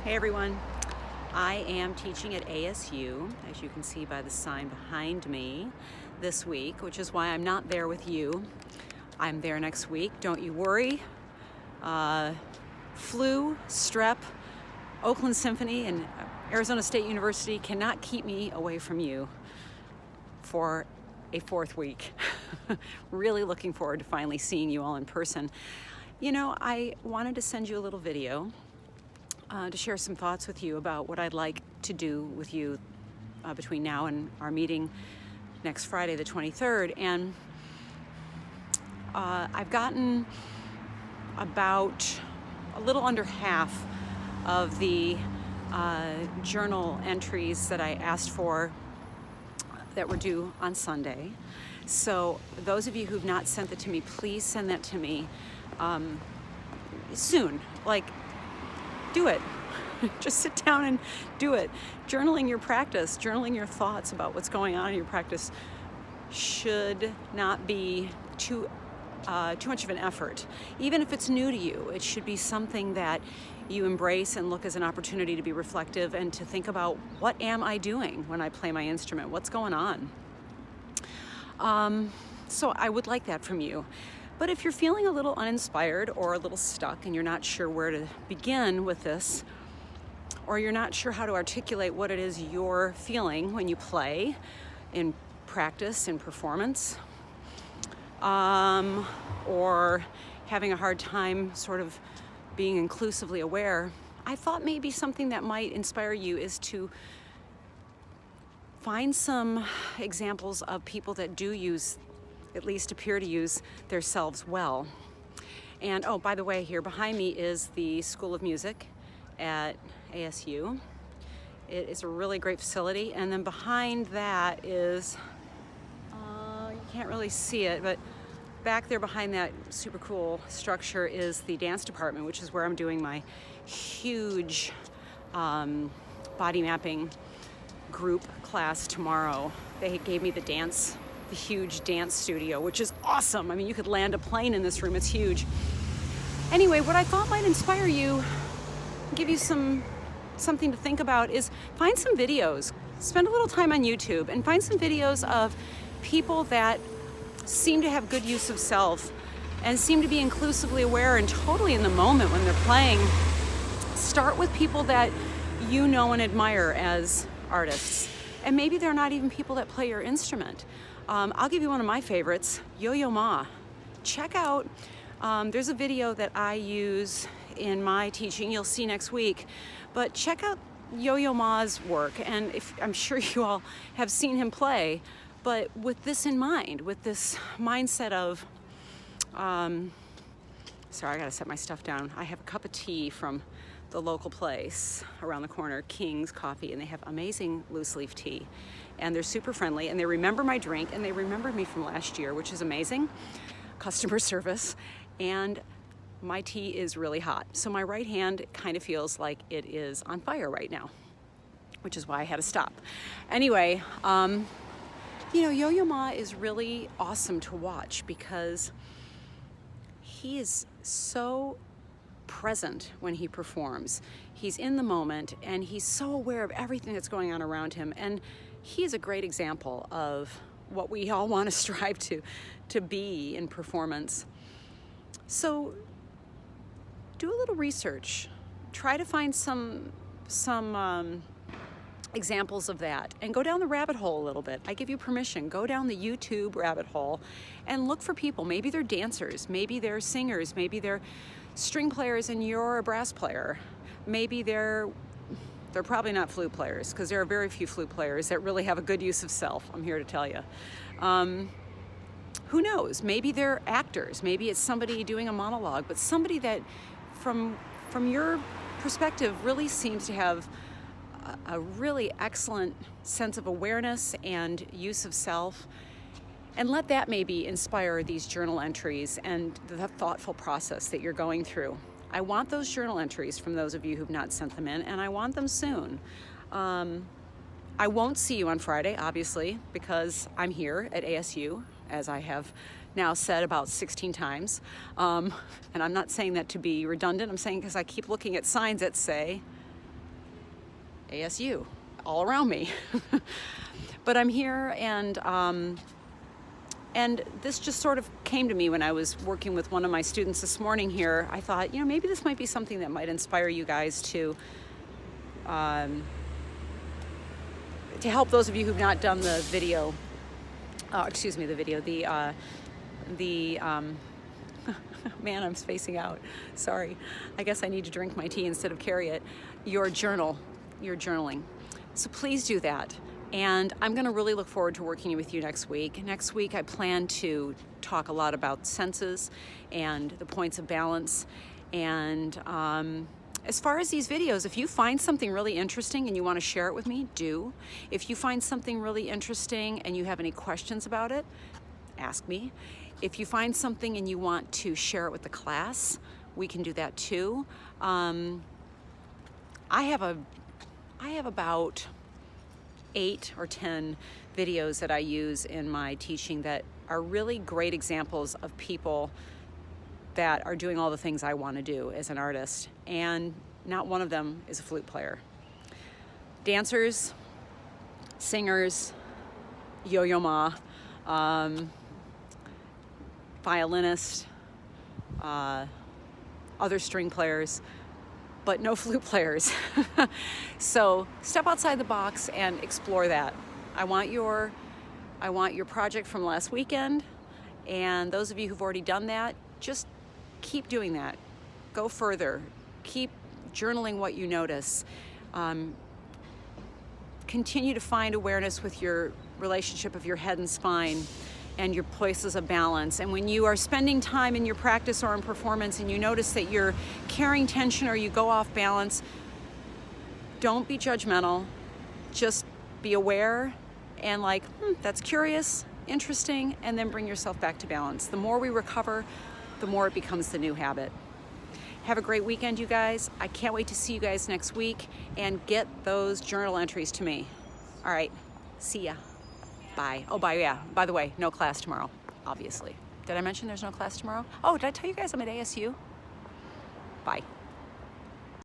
Hey everyone, I am teaching at ASU, as you can see by the sign behind me, this week, which is why I'm not there with you. I'm there next week, don't you worry. Flu, strep, Oakland Symphony, and Arizona State University cannot keep me away from you for a fourth week. Really looking forward to finally seeing you all in person. You know, I wanted to send you a little video to share some thoughts with you about what I'd like to do with you between now and our meeting next Friday, the 23rd. And I've gotten about a little under half of the journal entries that I asked for that were due on Sunday. So those of you who've not sent it to me, please send that to me soon. Do it. Just sit down and do it. Journaling your practice, journaling your thoughts about what's going on in your practice should not be too much of an effort. Even if it's new to you, it should be something that you embrace and look as an opportunity to be reflective and to think about, what am I doing when I play my instrument? What's going on? So I would like that from you. But if you're feeling a little uninspired or a little stuck and you're not sure where to begin with this, or you're not sure how to articulate what it is you're feeling when you play in practice, in performance, or having a hard time sort of being inclusively aware, I thought maybe something that might inspire you is to find some examples of people that do use, at least appear to use, their selves well. And oh, by the way, here behind me is the School of Music at ASU. It is a really great facility. And then behind that is, you can't really see it, but back there behind that super cool structure is the dance department, which is where I'm doing my huge body mapping group class tomorrow. They gave me the huge dance studio, which is awesome. I mean, you could land a plane in this room, it's huge. Anyway, what I thought might inspire you, give you something to think about, is find some videos. Spend a little time on YouTube and find some videos of people that seem to have good use of self and seem to be inclusively aware and totally in the moment when they're playing. Start with people that you know and admire as artists. And maybe they're not even people that play your instrument. I'll give you one of my favorites, Yo-Yo Ma. Check out, there's a video that I use in my teaching, you'll see next week, but check out Yo-Yo Ma's work, and I'm sure you all have seen him play, but with this in mind, with this mindset of, sorry, I gotta set my stuff down. I have a cup of tea from the local place around the corner, King's Coffee, and they have amazing loose leaf tea. And they're super friendly, and they remember my drink, and they remembered me from last year, which is amazing. Customer service. And my tea is really hot. So my right hand kind of feels like it is on fire right now, which is why I had to stop. Anyway, Yo-Yo Ma is really awesome to watch because he is so present when he performs. He's in the moment and he's so aware of everything that's going on around him. And he is a great example of what we all want to strive to be in performance. So do a little research. Try to find some examples of that and go down the rabbit hole a little bit. I give you permission. Go down the YouTube rabbit hole and look for people. Maybe they're dancers, maybe they're singers, maybe they're string players and you're a brass player. Maybe they're probably not flute players, because there are very few flute players that really have a good use of self, I'm here to tell you. Who knows? Maybe they're actors. Maybe it's somebody doing a monologue, but somebody that from your perspective really seems to have a really excellent sense of awareness and use of self. And let that maybe inspire these journal entries and the thoughtful process that you're going through. I want those journal entries from those of you who've not sent them in, and I want them soon. I won't see you on Friday, obviously, because I'm here at ASU, as I have now said about 16 times. And I'm not saying that to be redundant. I'm saying because I keep looking at signs that say ASU all around me. But I'm here, and this just sort of came to me when I was working with one of my students this morning here. I thought, maybe this might be something that might inspire you guys to help those of you who've not done the video, man, I'm spacing out. Sorry. I guess I need to drink my tea instead of carry it. Your journaling. So please do that. And I'm going to really look forward to working with you next week. Next week, I plan to talk a lot about senses and the points of balance. And as far as these videos, if you find something really interesting and you want to share it with me, do. If you find something really interesting and you have any questions about it, ask me. If you find something and you want to share it with the class, we can do that too. I have about 8 or 10 videos that I use in my teaching that are really great examples of people that are doing all the things I want to do as an artist, and not one of them is a flute player. Dancers, singers, yo-yo ma, violinists, other string players, but no flute players. So step outside the box and explore that. I want your project from last weekend, and those of you who've already done that, just keep doing that. Go further. Keep journaling what you notice. Continue to find awareness with your relationship of your head and spine and your places of balance. And when you are spending time in your practice or in performance and you notice that you're carrying tension or you go off balance, don't be judgmental. Just be aware and that's curious, interesting, and then bring yourself back to balance. The more we recover, the more it becomes the new habit. Have a great weekend, you guys. I can't wait to see you guys next week, and get those journal entries to me. All right, see ya. Bye. Oh, by the way, no class tomorrow, obviously. Did I mention there's no class tomorrow? Oh, did I tell you guys I'm at ASU? Bye.